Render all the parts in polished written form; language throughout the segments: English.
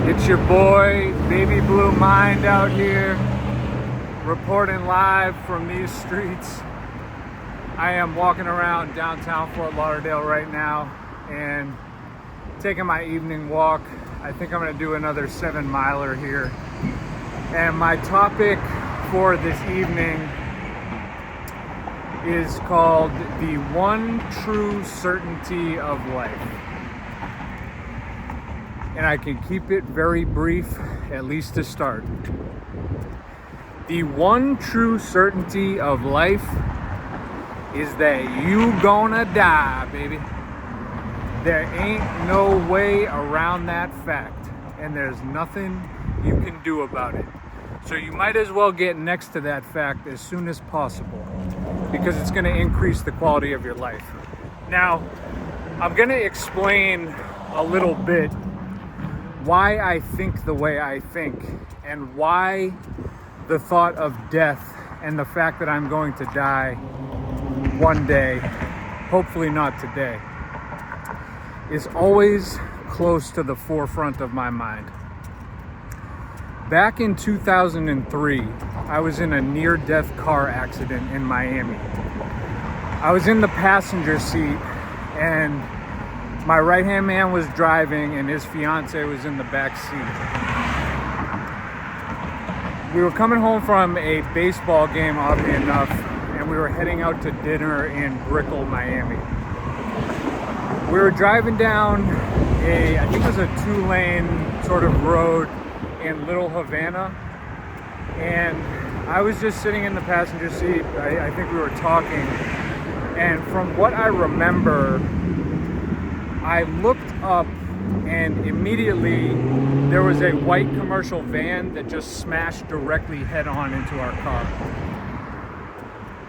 It's your boy, Baby Blue Mind, out here, reporting live from these streets. I am walking around downtown Fort Lauderdale right now and taking my evening walk. I think I'm gonna do another 7-miler here. And my topic for this evening is called The One True Certainty of Life. And I can keep it very brief, at least to start. The one true certainty of life is that you gonna die, baby. There ain't no way around that fact, and there's nothing you can do about it. So you might as well get next to that fact as soon as possible, because it's gonna increase the quality of your life. Now, I'm gonna explain a little bit why I think the way I think, and why the thought of death and the fact that I'm going to die one day, hopefully not today, is always close to the forefront of my mind. Back in 2003, I was in a near-death car accident in Miami. I was in the passenger seat, and my right-hand man was driving and his fiance was in the back seat. We were coming home from a baseball game, oddly enough, and we were heading out to dinner in Brickell, Miami. We were driving down I think it was a 2-lane sort of road in Little Havana, and I was just sitting in the passenger seat. I think we were talking, and from what I remember, I looked up and immediately there was a white commercial van that just smashed directly head on into our car.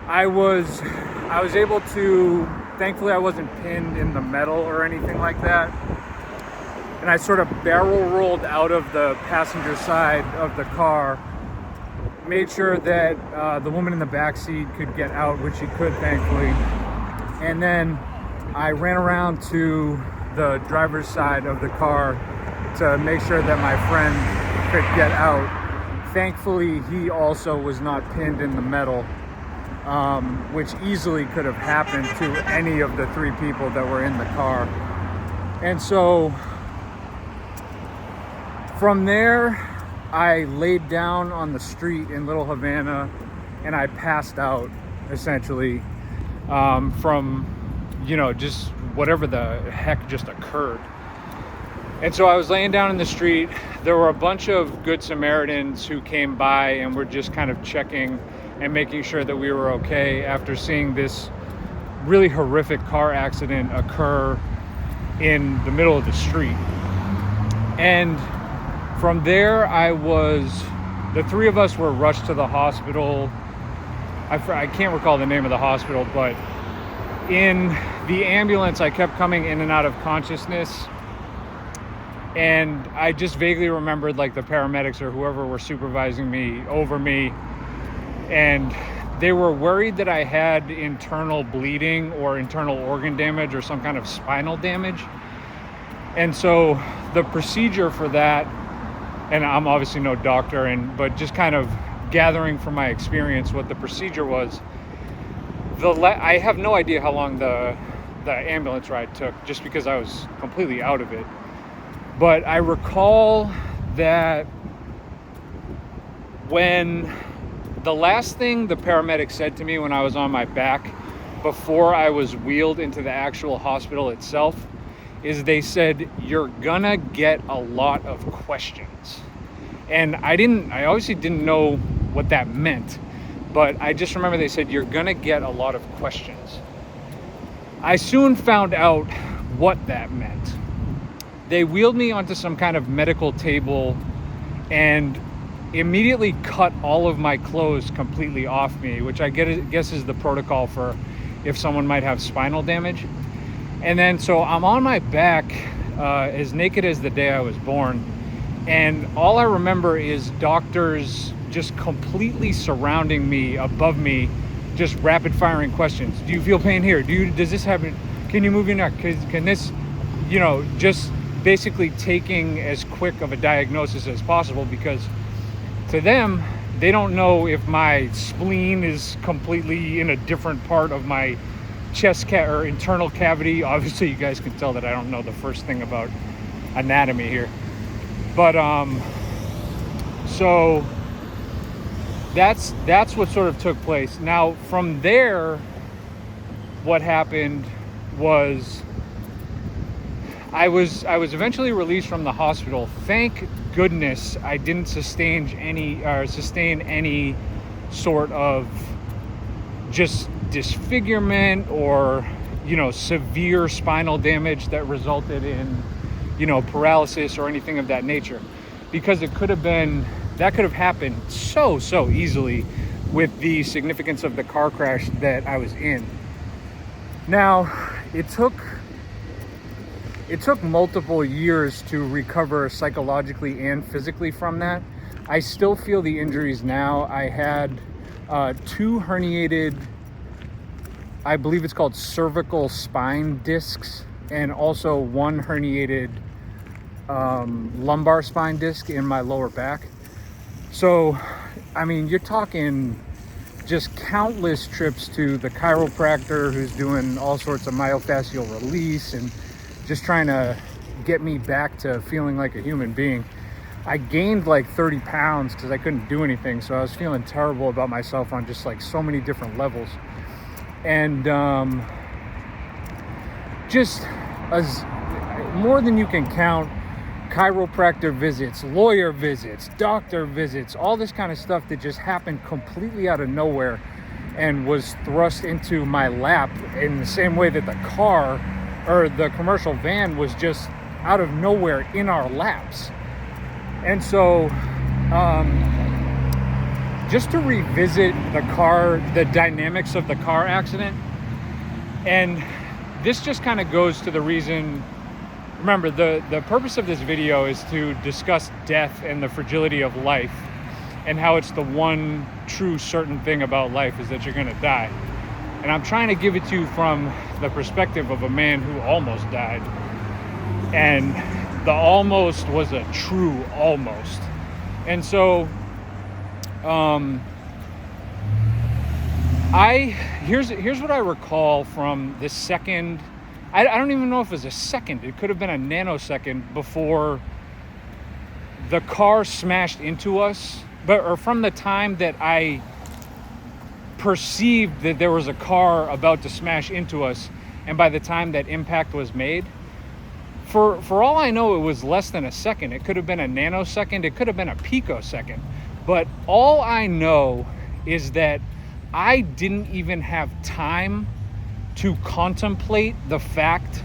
I was able to, thankfully I wasn't pinned in the metal or anything like that. And I sort of barrel rolled out of the passenger side of the car, made sure that the woman in the back seat could get out, which she could, thankfully. And then I ran around to the driver's side of the car to make sure that my friend could get out. Thankfully, he also was not pinned in the metal, which easily could have happened to any of the 3 people that were in the car. And so from there, I laid down on the street in Little Havana and I passed out, essentially, from just whatever the heck just occurred. And so I was laying down in the street. There were a bunch of Good Samaritans who came by and were just kind of checking and making sure that we were okay after seeing this really horrific car accident occur in the middle of the street. And from there, the 3 of us were rushed to the hospital. I can't recall the name of the hospital, but in the ambulance, I kept coming in and out of consciousness, and I just vaguely remembered like the paramedics or whoever were supervising me over me, and they were worried that I had internal bleeding or internal organ damage or some kind of spinal damage. And so the procedure for that, and I'm obviously no doctor, but just kind of gathering from my experience what the procedure was, I have no idea how long the ambulance ride took, just because I was completely out of it. But I recall that when the last thing the paramedic said to me when I was on my back before I was wheeled into the actual hospital itself is they said, "You're gonna get a lot of questions." And I obviously didn't know what that meant, but I just remember they said, "You're gonna get a lot of questions." I soon found out what that meant. They wheeled me onto some kind of medical table and immediately cut all of my clothes completely off me, which I guess is the protocol for if someone might have spinal damage. And then so I'm on my back, as naked as the day I was born, and all I remember is doctors just completely surrounding me, above me, just rapid firing questions. Do you feel pain here? Does this happen? Can you move your neck? Can this, just basically taking as quick of a diagnosis as possible, because to them, they don't know if my spleen is completely in a different part of my chest or internal cavity. Obviously, you guys can tell that I don't know the first thing about anatomy here. But so that's what sort of took place. Now, from there, what happened was I was eventually released from the hospital. Thank goodness I didn't sustain any sort of just disfigurement or, you know, severe spinal damage that resulted in, you know, paralysis or anything of that nature, because that could have happened so easily with the significance of the car crash that I was in. Now, it took multiple years to recover psychologically and physically from that. I still feel the injuries now. I had 2 herniated, I believe it's called cervical spine discs, and also 1 herniated lumbar spine disc in my lower back. So, I mean, you're talking just countless trips to the chiropractor who's doing all sorts of myofascial release and just trying to get me back to feeling like a human being. I gained like 30 pounds because I couldn't do anything. So I was feeling terrible about myself on just like so many different levels. And just as more than you can count, chiropractor visits, lawyer visits, doctor visits, all this kind of stuff that just happened completely out of nowhere and was thrust into my lap in the same way that the car or the commercial van was just out of nowhere in our laps. And so just to revisit the dynamics of the car accident, and this just kind of goes to the reason. Remember, the purpose of this video is to discuss death and the fragility of life, and how it's the one true certain thing about life is that you're going to die. And I'm trying to give it to you from the perspective of a man who almost died. And the almost was a true almost. And so here's what I recall from the second. I don't even know if it was a second. It could have been a nanosecond before the car smashed into us, or from the time that I perceived that there was a car about to smash into us, and by the time that impact was made. For all I know, it was less than a second. It could have been a nanosecond. It could have been a picosecond. But all I know is that I didn't even have time to contemplate the fact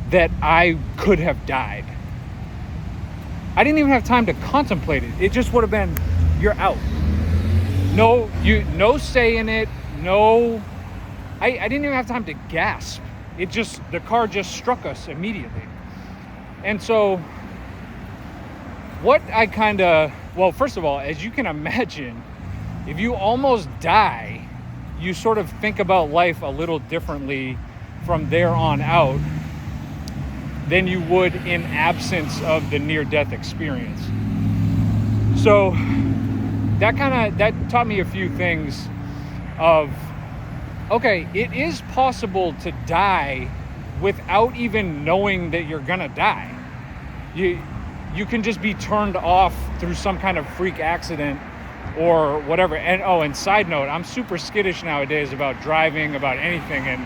that I could have died. I didn't even have time to contemplate it. It just would have been, you're out. No say in it. No, I didn't even have time to gasp. The car just struck us immediately. And so what I well, first of all, as you can imagine, if you almost die, you sort of think about life a little differently from there on out than you would in absence of the near-death experience. So that taught me a few things of, okay, it is possible to die without even knowing that you're gonna die. You can just be turned off through some kind of freak accident or whatever. And side note, I'm super skittish nowadays about driving, about anything. And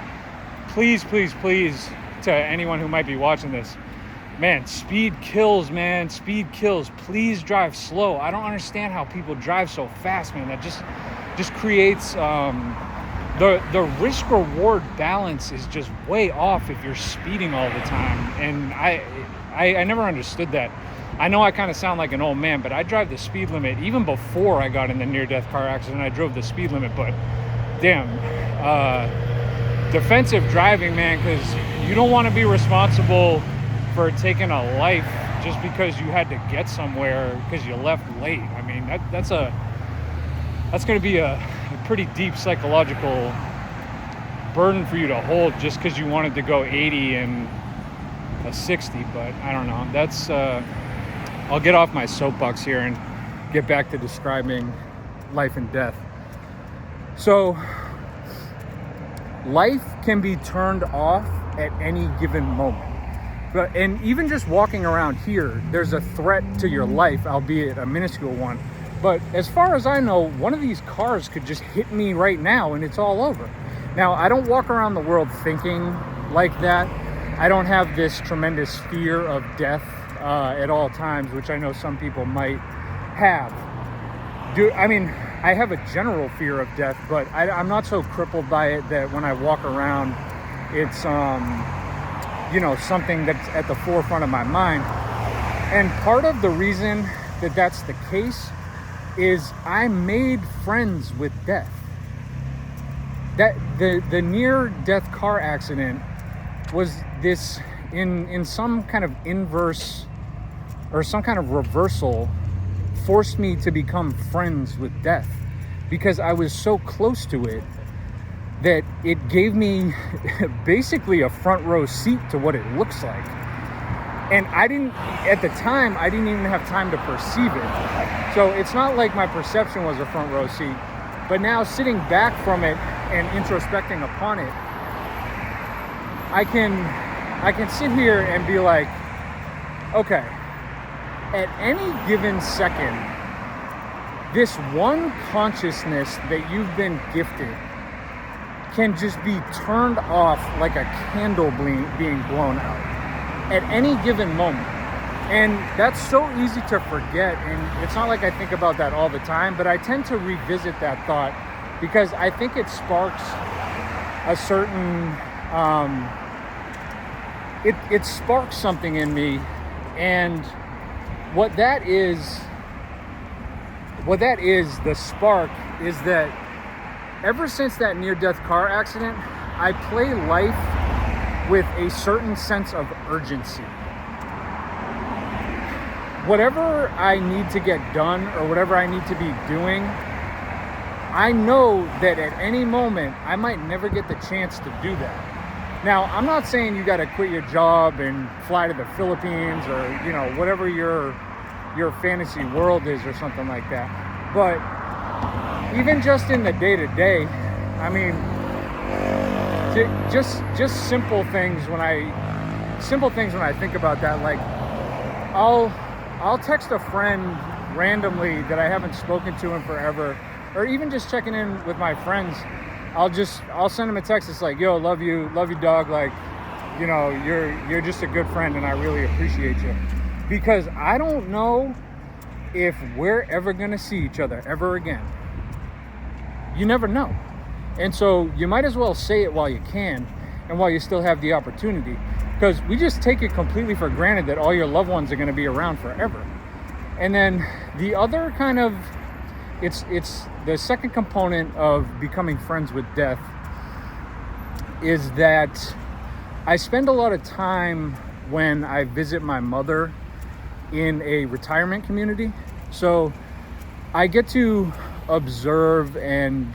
please, to anyone who might be watching this, man, speed kills, man. Speed kills. Please drive slow. I don't understand how people drive so fast, man. That just creates the risk reward balance is just way off if you're speeding all the time. And I never understood that. I know I kind of sound like an old man, but I drive the speed limit. Even before I got in the near-death car accident, I drove the speed limit. But damn, defensive driving, man, because you don't want to be responsible for taking a life just because you had to get somewhere because you left late. I mean, that's going to be a pretty deep psychological burden for you to hold just because you wanted to go 80 and a 60, but I don't know. That's I'll get off my soapbox here and get back to describing life and death. So life can be turned off at any given moment. And even just walking around here, there's a threat to your life, albeit a minuscule one. But as far as I know, one of these cars could just hit me right now and it's all over. Now, I don't walk around the world thinking like that. I don't have this tremendous fear of death at all times, which I know some people might have. I have a general fear of death, but I'm not so crippled by it that when I walk around, it's something that's at the forefront of my mind. And part of the reason that that's the case is I made friends with death. That the near-death car accident was this in some kind of inverse or some kind of reversal, forced me to become friends with death because I was so close to it that it gave me basically a front row seat to what it looks like. And at the time, I didn't even have time to perceive it. So it's not like my perception was a front row seat, but now sitting back from it and introspecting upon it, I can sit here and be like, okay, at any given second, this one consciousness that you've been gifted can just be turned off like a candle being blown out at any given moment. And that's so easy to forget, and it's not like I think about that all the time, but I tend to revisit that thought because I think it sparks a certain it sparks something in me. And what that is, the spark is that ever since that near-death car accident, I play life with a certain sense of urgency. Whatever I need to get done or whatever I need to be doing, I know that at any moment I might never get the chance to do that. Now, I'm not saying you got to quit your job and fly to the Philippines or, whatever your fantasy world is or something like that. But even just in the day-to-day, I mean, just simple things when I think about that, like I'll text a friend randomly that I haven't spoken to in forever, or even just checking in with my friends. I'll send them a text. It's like, yo, love you dog. Like, you're just a good friend and I really appreciate you. Because I don't know if we're ever gonna see each other ever again. You never know. And so you might as well say it while you can and while you still have the opportunity. Because we just take it completely for granted that all your loved ones are gonna be around forever. And then the other kind of, it's the second component of becoming friends with death is that I spend a lot of time when I visit my mother in a retirement community. So I get to observe and,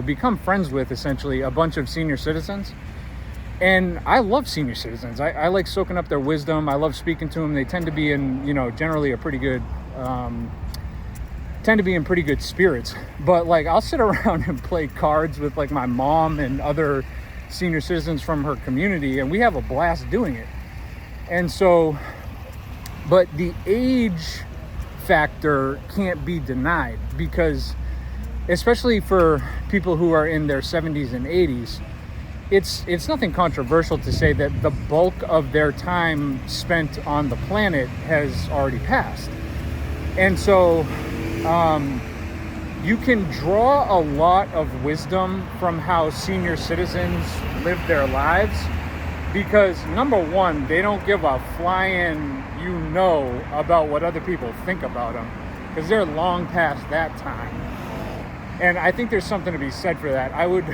become friends with essentially a bunch of senior citizens. And I love senior citizens. I like soaking up their wisdom. I love speaking to them. They tend to be in, generally tend to be in pretty good spirits. But like, I'll sit around and play cards with like my mom and other senior citizens from her community, and we have a blast doing it. And so, but the age factor can't be denied, because especially for people who are in their 70s and 80s, it's nothing controversial to say that the bulk of their time spent on the planet has already passed. And so you can draw a lot of wisdom from how senior citizens live their lives, because number one, they don't give a flying about what other people think about them, because they're long past that time. And I think there's something to be said for that. I would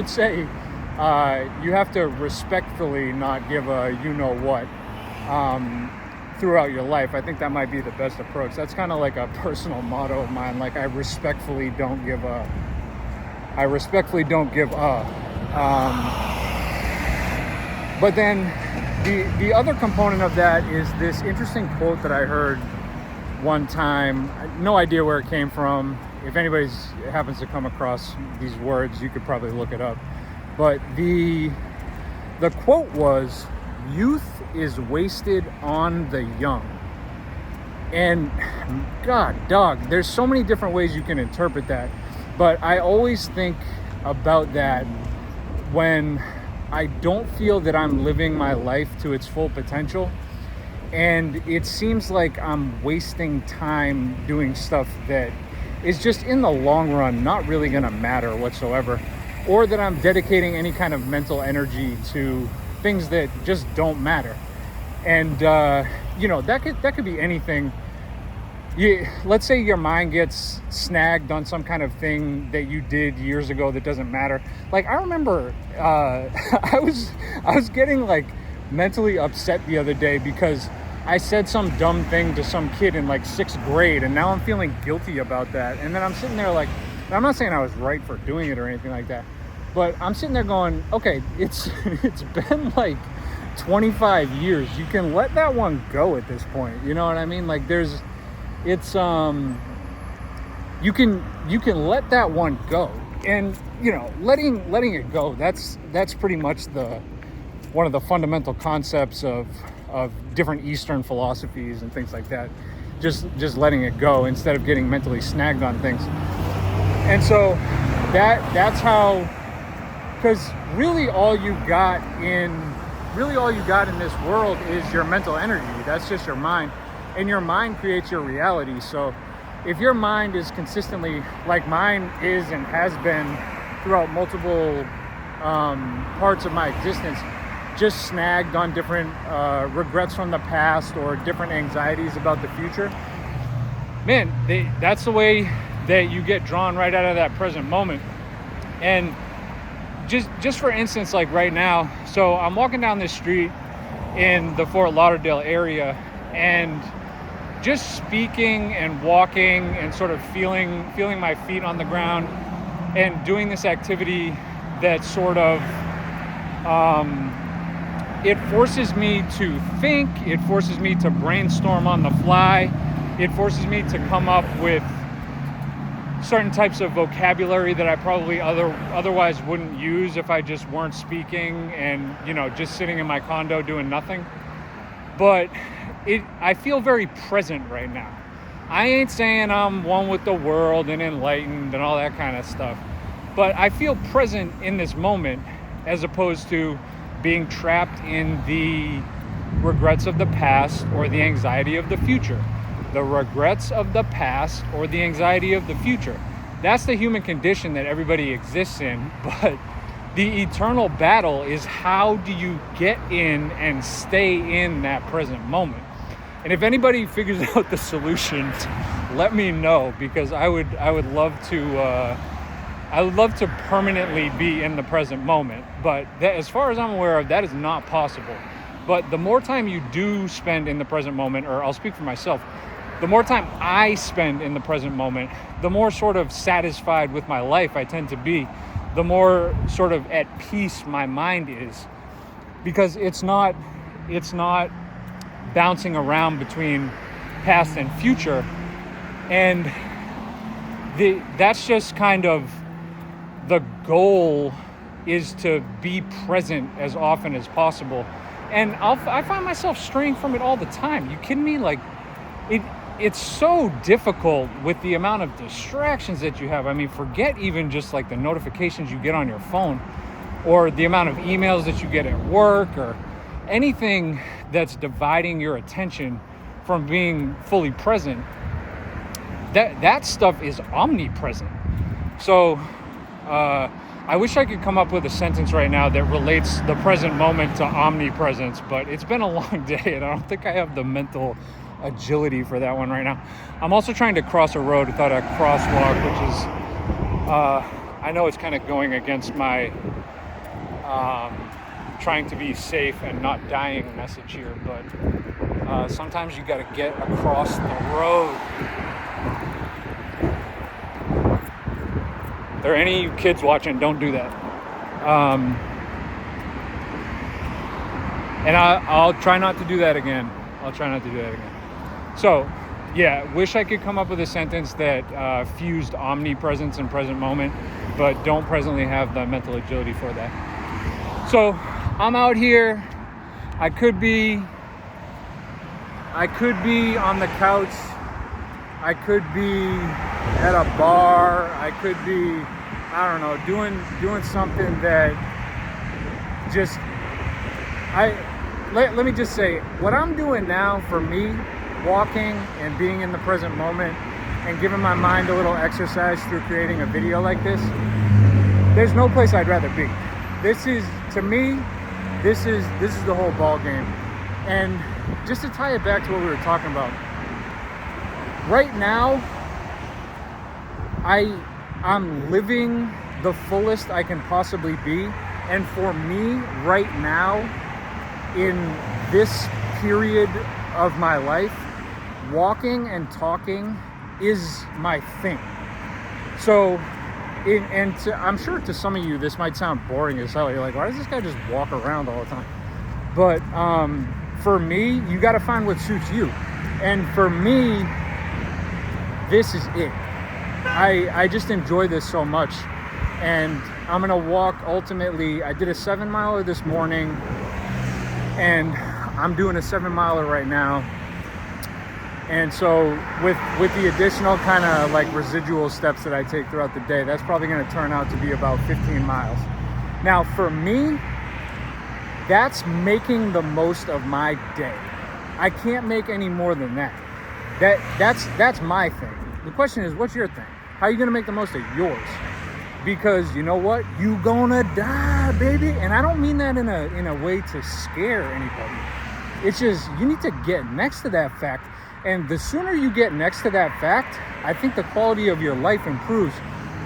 say you have to respectfully not give a what throughout your life. I think that might be the best approach. That's kind of like a personal motto of mine. Like, I respectfully don't give a. But then the other component of that is this interesting quote that I heard one time. No idea where it came from. If anybody happens to come across these words, you could probably look it up. But the quote was, "Youth is wasted on the young." And God, dog, there's so many different ways you can interpret that. But I always think about that when I don't feel that I'm living my life to its full potential. And it seems like I'm wasting time doing stuff that is just in the long run not really going to matter whatsoever. Or that I'm dedicating any kind of mental energy to things that just don't matter. And, that could be anything. Let's say your mind gets snagged on some kind of thing that you did years ago that doesn't matter. Like, I remember I was getting like mentally upset the other day because I said some dumb thing to some kid in like 6th grade, and now I'm feeling guilty about that. And then I'm sitting there like, I'm not saying I was right for doing it or anything like that, but I'm sitting there going, okay, it's been like 25 years. You can let that one go at this point. You know what I mean? Like you can let that one go, and letting it go, that's pretty much one of the fundamental concepts of different Eastern philosophies and things like that. Just letting it go instead of getting mentally snagged on things. And so that's how, because really all you got in this world is your mental energy. That's just your mind. And your mind creates your reality. So if your mind is consistently, like mine is and has been throughout multiple parts of my existence, just snagged on different regrets from the past or different anxieties about the future, man, that's the way that you get drawn right out of that present moment. And just for instance, like right now, so I'm walking down this street in the Fort Lauderdale area, and just speaking and walking and sort of feeling my feet on the ground and doing this activity that sort of it forces me to think, it forces me to brainstorm on the fly, it forces me to come up with certain types of vocabulary that I probably otherwise wouldn't use if I just weren't speaking and just sitting in my condo doing nothing. But I feel very present right now. I ain't saying I'm one with the world and enlightened and all that kind of stuff, but I feel present in this moment as opposed to being trapped in the regrets of the past or the anxiety of the future. The regrets of the past or the anxiety of the future. That's the human condition that everybody exists in, but the eternal battle is, how do you get in and stay in that present moment? And if anybody figures out the solution, let me know, because I would love to permanently be in the present moment. But as far as I'm aware of, that is not possible. But the more time you do spend in the present moment, or I'll speak for myself, the more time I spend in the present moment, the more sort of satisfied with my life I tend to be, the more sort of at peace my mind is, because it's not bouncing around between past and future. And that's just kind of the goal, is to be present as often as possible. And I find myself straying from it all the time. You kidding me? Like, it's so difficult with the amount of distractions that you have. I mean, forget even just like the notifications you get on your phone, or the amount of emails that you get at work, or anything that's dividing your attention from being fully present. That stuff is omnipresent. So I wish I could come up with a sentence right now that relates the present moment to omnipresence, but it's been a long day and I don't think I have the mental agility for that one right now. I'm also trying to cross a road without a crosswalk, which is I know it's kind of going against my trying to be safe and not dying message here, but sometimes you got to get across the road. If there are any kids watching, don't do that. And I'll try not to do that again. So, yeah, wish I could come up with a sentence that fused omnipresence and present moment, but don't presently have the mental agility for that. So, I'm out here. I could be on the couch. I could be at a bar. I could be, I don't know, doing something that just, let me just say, what I'm doing now for me, walking and being in the present moment and giving my mind a little exercise through creating a video like this, there's no place I'd rather be. This is, to me, this is the whole ball game. And just to tie it back to what we were talking about, right now, I'm living the fullest I can possibly be. And for me, right now, in this period of my life, walking and talking is my thing. So, I'm sure to some of you, this might sound boring as hell. You're like, why does this guy just walk around all the time? But for me, you got to find what suits you. And for me, this is it. I just enjoy this so much. And I'm going to walk, ultimately, I did a 7-miler this morning, and I'm doing a 7-miler right now. And so with the additional kind of like residual steps that I take throughout the day, that's probably going to turn out to be about 15 miles. Now, for me, that's making the most of my day. I can't make any more than that. That's my thing. The question is, what's your thing? How are you going to make the most of yours? Because you know what? You gonna die, baby. And I don't mean that in a way to scare anybody. It's just, you need to get next to that fact. And the sooner you get next to that fact, I think the quality of your life improves,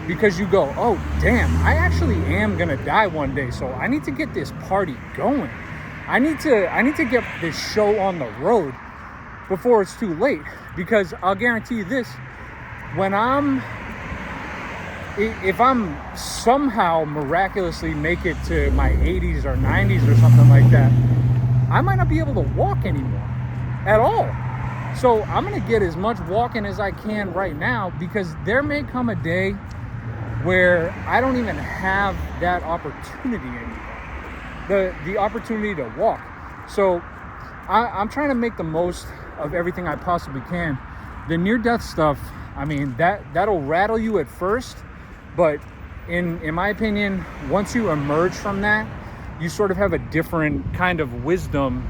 because you go, oh, damn, I actually am gonna die one day. So I need to get this party going. I need to get this show on the road before it's too late. Because I'll guarantee you this, if I'm somehow miraculously make it to my 80s or 90s or something like that, I might not be able to walk anymore at all. So I'm going to get as much walking as I can right now, because there may come a day where I don't even have that opportunity anymore, the opportunity to walk. So I'm trying to make the most of everything I possibly can. The near-death stuff, I mean, that'll rattle you at first, but in my opinion, once you emerge from that, you sort of have a different kind of wisdom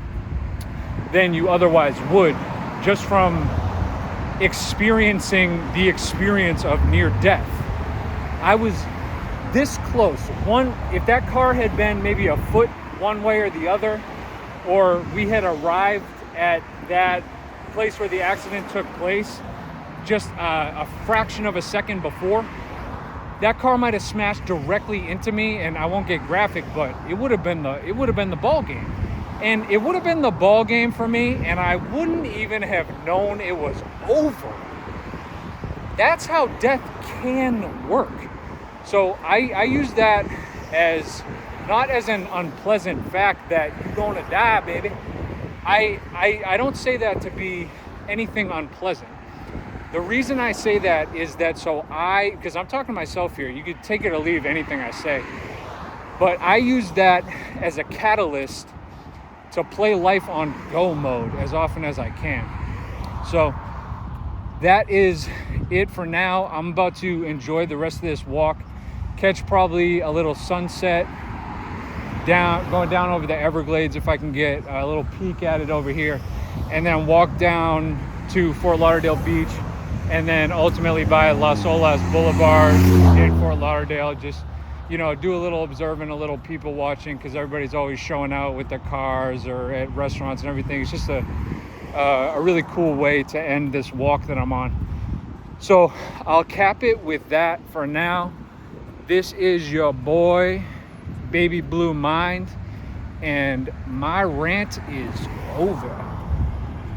than you otherwise would, just from experiencing the experience of near death. I was this close. If that car had been maybe a foot one way or the other, or we had arrived at that place where the accident took place just a fraction of a second before, that car might have smashed directly into me. And I won't get graphic, but it would have been the ball game. And it would have been the ball game for me, and I wouldn't even have known it was over. That's how death can work. So I use that as not as an unpleasant fact that you're going to die, baby. I don't say that to be anything unpleasant. The reason I say that is that because I'm talking to myself here, you could take it or leave anything I say, but I use that as a catalyst to play life on go mode as often as I can. So that is it for now. I'm about to enjoy the rest of this walk, catch probably a little sunset going down over the Everglades if I can get a little peek at it over here, and then walk down to Fort Lauderdale Beach, and then ultimately by Las Olas Boulevard in Fort Lauderdale, just do a little observing, a little people watching, because everybody's always showing out with their cars or at restaurants and everything. It's just a really cool way to end this walk that I'm on. So I'll cap it with that for now. This is your boy, Baby Blue Mind, and my rant is over.